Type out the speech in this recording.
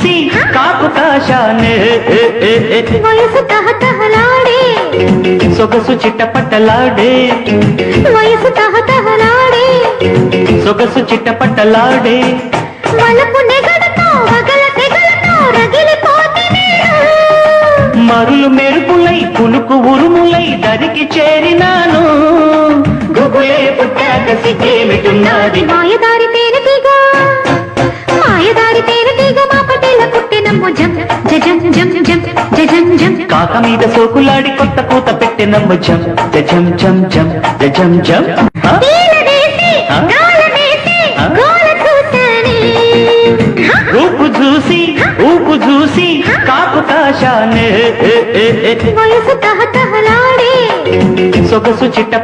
చూసి కాపు కాశానే వయసు తహతహలాడే సొగసు చిట్టపట్టలాడే వయసు తహతహలాడే సొగసు చిట్టపట్టలాడే వలపు నెగడతో వగల తెగలతో రగిలిపోతే మరులు మెరుపులై పులుకు ఉరుములై దరికి చేరినాను గుబులే పుట్టాక సిగ్గేమిటున్నది మాయదారి తేనెటీగ మా పటేల పుట్టినమ్ము జం జం జం జం జం జం కాక మీద సోకులాడి కొత్త కూత పెట్టినమ్ము జం జం జం జం జం జం తీలవేసి గాలమేసి గోల చూసానే ఊపు చూసి కాపు కాశానే వయసు తహతహలాడే సొగసు చిట్టపట్ట